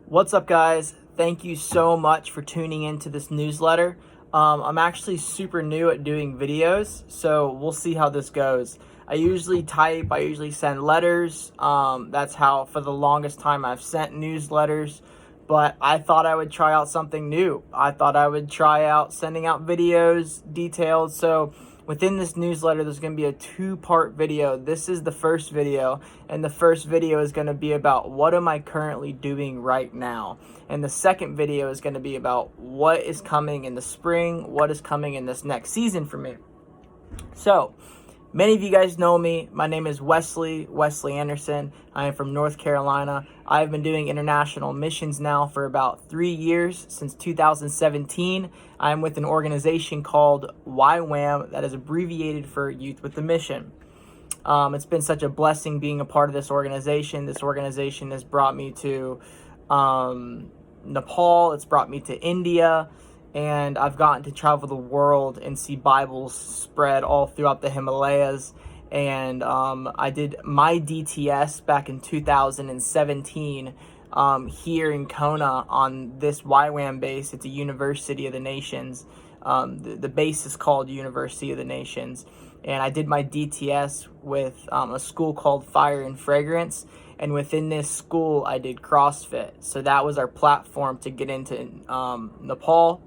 What's up, guys? Thank you so much for tuning into this newsletter. I'm actually super new at doing videos, so we'll see how this goes. I usually send letters. That's how, for the longest time, I've sent newsletters, but I thought I would try out something new. I thought I would try out sending out videos, detailed. So within this newsletter, there's going to be a two-part video. This is the first video, and the first video is going to be about what am I currently doing right now. And the second video is going to be about what is coming in the spring, what is coming in this next season for me. So, many of you guys know me. My name is Wesley Anderson. I am from North Carolina. I've been doing international missions now for about 3 years, since 2017. I'm with an organization called YWAM, that is abbreviated for Youth with a Mission. It's been such a blessing being a part of this organization. This organization has brought me to Nepal. It's brought me to India. And I've gotten to travel the world and see Bibles spread all throughout the Himalayas. And I did my DTS back in 2017 here in Kona on this YWAM base. It's a University of the Nations. The base is called University of the Nations. And I did my DTS with a school called Fire and Fragrance. And within this school, I did CrossFit. So that was our platform to get into Nepal.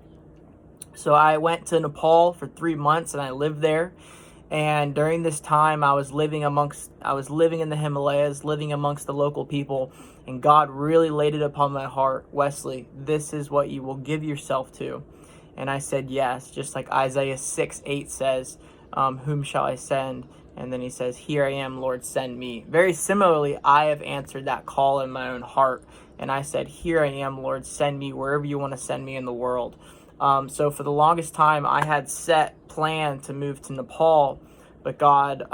So I went to Nepal for 3 months and I lived there. And during this time, I was living in the Himalayas, living amongst the local people. And God really laid it upon my heart, Wesley, this is what you will give yourself to. And I said yes, just like Isaiah 6:8 says, whom shall I send? And then he says, here I am, Lord, send me. Very similarly, I have answered that call in my own heart. And I said, here I am, Lord, send me wherever you want to send me in the world. So for the longest time, I had planned to move to Nepal, but God,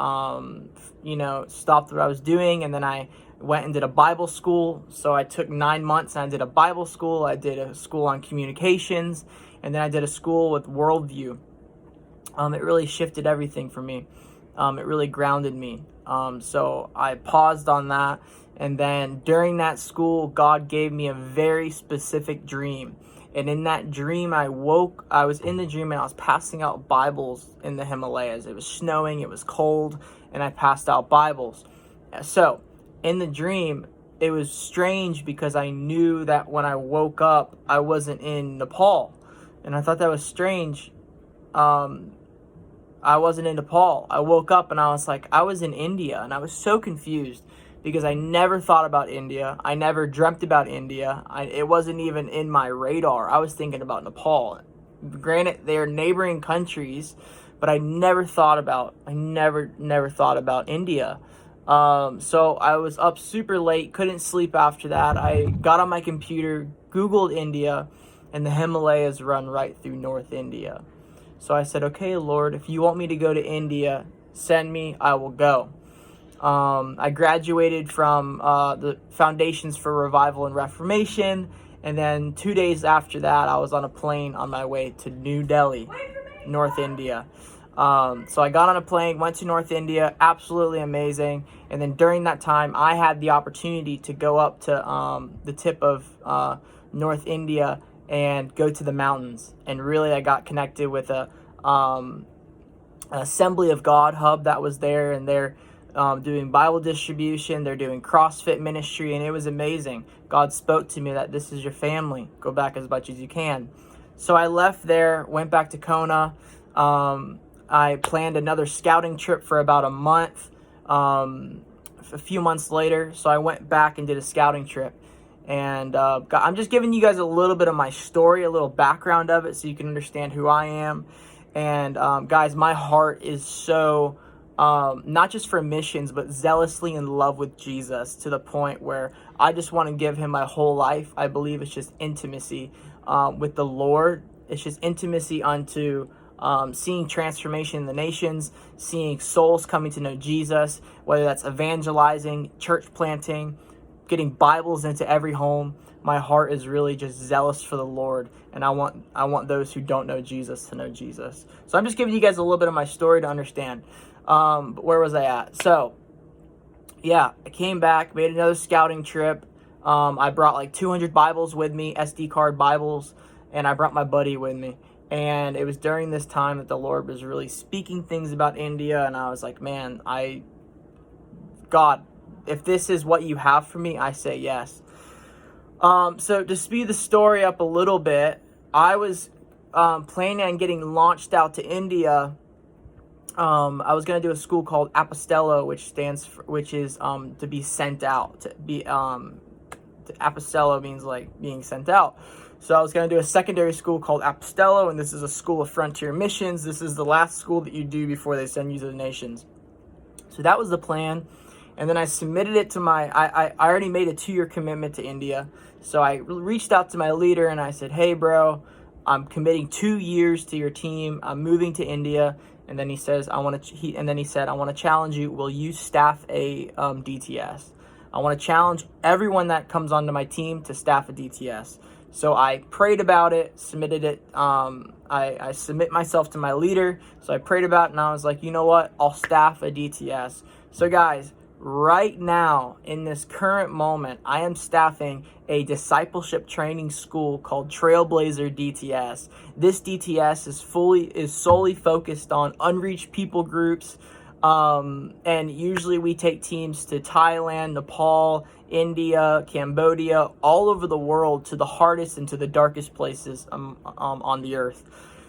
stopped what I was doing. And then I went and did a Bible school. So I took 9 months and I did a Bible school. I did a school on communications, and then I did a school with worldview. It really shifted everything for me. It really grounded me. So I paused on that. And then during that school, God gave me a very specific dream. And in that dream, I was in the dream and I was passing out Bibles in the Himalayas. It was snowing, it was cold, and I passed out Bibles. So in the dream, it was strange because I knew that when I woke up, I wasn't in Nepal. And I thought that was strange. I wasn't in Nepal. I woke up and I was like, I was in India. And I was so confused because I never thought about India. I never dreamt about India. It wasn't even in my radar. I was thinking about Nepal. Granted, they're neighboring countries, but I never thought about India. So I was up super late, couldn't sleep after that. I got on my computer, Googled India, and the Himalayas run right through North India. So I said, okay, Lord, if you want me to go to India, send me, I will go. I graduated from the Foundations for Revival and Reformation, and then 2 days after that, I was on a plane on my way to New Delhi, North India. So I got on a plane, went to North India, absolutely amazing. And then during that time, I had the opportunity to go up to the tip of North India and go to the mountains. And really, I got connected with an Assembly of God hub that was there, and they're doing Bible distribution, they're doing CrossFit ministry, and it was amazing. God spoke to me that this is your family. Go back as much as you can. So I left there, went back to Kona. I planned another scouting trip for about a month, a few months later. So I went back and did a scouting trip. And I'm just giving you guys a little bit of my story, a little background of it, so you can understand who I am. And guys, my heart is so, not just for missions, but zealously in love with Jesus, to the point where I just want to give him my whole life. I believe it's just intimacy with the Lord. It's just intimacy unto seeing transformation in the nations, seeing souls coming to know Jesus, whether that's evangelizing, church planting, getting Bibles into every home. My heart is really just zealous for the Lord, and I want those who don't know Jesus to know Jesus. So I'm just giving you guys a little bit of my story to understand. But where was I at? So yeah, I came back, made another scouting trip. I brought like 200 Bibles with me, SD card Bibles, and I brought my buddy with me. And it was during this time that the Lord was really speaking things about India, and I was like, man, God, if this is what you have for me, I say yes. So to speed the story up a little bit, I was planning on getting launched out to India. I was going to do a school called Apostello, which is to be sent out. To be Apostello means like being sent out. So I was going to do a secondary school called Apostello, and this is a school of frontier missions. This is the last school that you do before they send you to the nations. So that was the plan. And then I submitted it to I already made a 2-year commitment to India. So I reached out to my leader and I said, hey, bro, I'm committing 2 years to your team. I'm moving to India. And then he says, I want to challenge you. Will you staff a DTS? I want to challenge everyone that comes onto my team to staff a DTS. So I prayed about it, submitted it. I submit myself to my leader. So I prayed about it and I was like, you know what? I'll staff a DTS. So guys, right now in this current moment, I am staffing a discipleship training school called Trailblazer DTS. This DTS is solely focused on unreached people groups. And usually we take teams to Thailand, Nepal, India, Cambodia, all over the world, to the hardest and to the darkest places on the earth.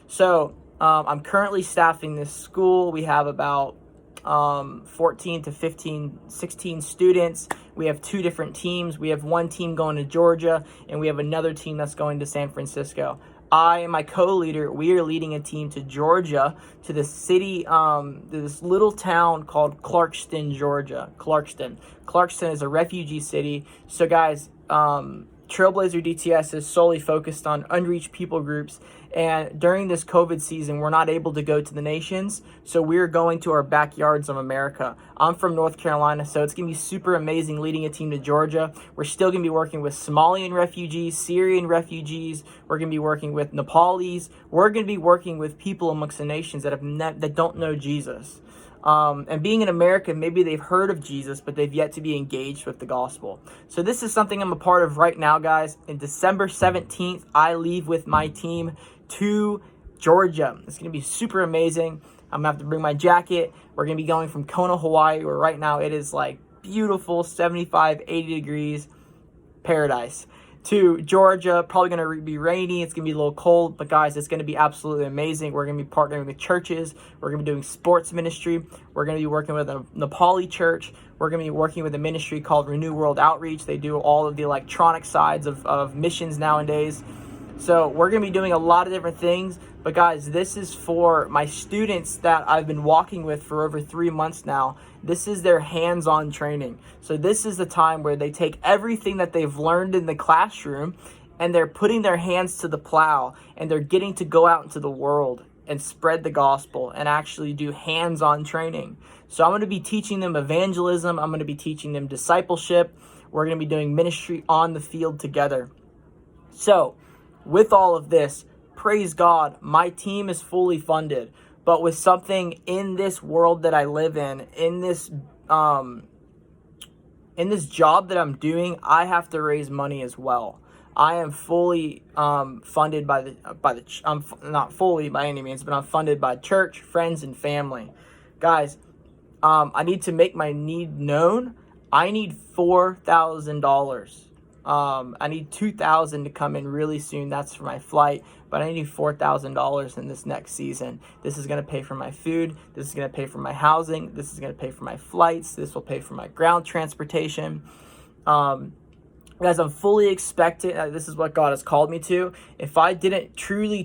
So I'm currently staffing this school. We have about 14 to 15, 16 students. We have 2 different teams. We have one team going to Georgia, and we have another team that's going to San Francisco. I and my co-leader, we are leading a team to Georgia, to the city, this little town called Clarkston, Georgia. Clarkston is a refugee city. So guys, Trailblazer DTS is solely focused on unreached people groups. And during this COVID season, we're not able to go to the nations. So we're going to our backyards of America. I'm from North Carolina, so it's going to be super amazing leading a team to Georgia. We're still going to be working with Somalian refugees, Syrian refugees. We're going to be working with Nepalis. We're going to be working with people amongst the nations that don't know Jesus. And being in America, maybe they've heard of Jesus, but they've yet to be engaged with the gospel. So this is something I'm a part of right now, guys. In December 17th, I leave with my team to Georgia. It's going to be super amazing. I'm going to have to bring my jacket. We're going to be going from Kona, Hawaii, where right now it is like beautiful 75, 80 degrees, paradise, to Georgia. Probably going to be rainy. It's going to be a little cold, but guys, it's going to be absolutely amazing. We're going to be partnering with churches. We're going to be doing sports ministry. We're going to be working with a Nepali church. We're going to be working with a ministry called Renew World Outreach. They do all of the electronic sides of missions nowadays. So we're going to be doing a lot of different things. But guys, this is for my students that I've been walking with for over 3 months now. This is their hands-on training. So this is the time where they take everything that they've learned in the classroom and they're putting their hands to the plow, and they're getting to go out into the world and spread the gospel and actually do hands-on training. So I'm going to be teaching them evangelism. I'm going to be teaching them discipleship. We're going to be doing ministry on the field together. So with all of this, praise God, my team is fully funded. But with something in this world that I live in this job that I'm doing, I have to raise money as well. I am fully funded I'm not fully by any means, but I'm funded by church, friends, and family. Guys, I need to make my need known. I need $4,000. I need $2,000 to come in really soon. That's for my flight, but I need $4,000 in this next season. This is going to pay for my food. This is going to pay for my housing. This is going to pay for my flights. This will pay for my ground transportation. Guys, I'm fully expecting this is what God has called me to. If I didn't truly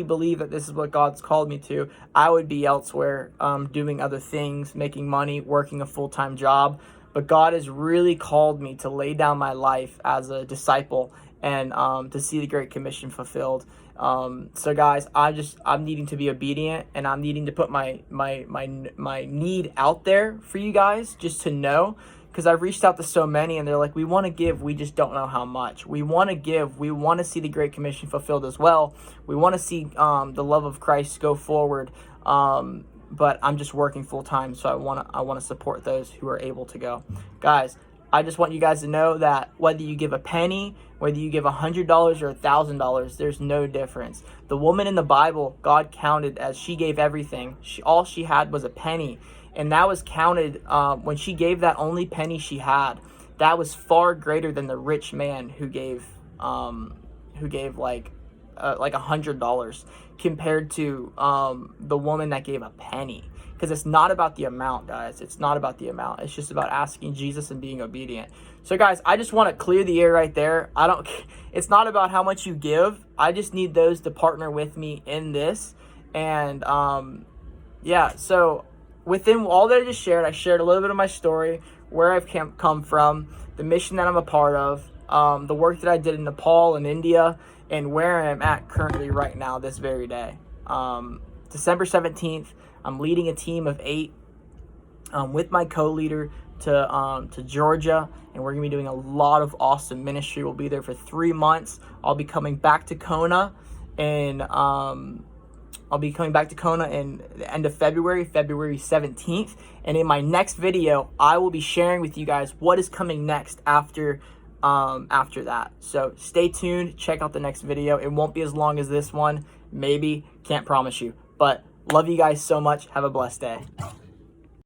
believe that this is what God's called me to, I would be elsewhere, doing other things, making money, working a full-time job. But God has really called me to lay down my life as a disciple and to see the Great Commission fulfilled. So guys, I'm needing to be obedient, and I'm needing to put my need out there for you guys just to know, because I've reached out to so many and they're like, we want to give, we just don't know how much. We want to give, we want to see the Great Commission fulfilled as well. We want to see the love of Christ go forward. But I'm just working full time, so I want to support those who are able to go. Guys, I just want you guys to know that whether you give a penny, whether you give $100 or $1,000, there's no difference. The woman in the Bible, God counted as she gave everything. All she had was a penny, and that was counted when she gave that only penny she had. That was far greater than the rich man who gave like $100 compared to the woman that gave a penny. Because it's not about the amount, guys. It's not about the amount. It's just about asking Jesus and being obedient. So, guys, I just want to clear the air right there. It's not about how much you give. I just need those to partner with me in this. And, yeah, so within all that I just shared, I shared a little bit of my story, where I've come from, the mission that I'm a part of, the work that I did in Nepal and India, and where I'm at currently right now, this very day. December 17th, I'm leading a team of 8 with my co-leader to Georgia, and we're going to be doing a lot of awesome ministry. We'll be there for 3 months. I'll be coming back to Kona, and I'll be coming back to Kona in the end of February 17th. And in my next video, I will be sharing with you guys what is coming next after that. So stay tuned. Check out the next video. It won't be as long as this one. Maybe. Can't promise you. But love you guys so much. Have a blessed day.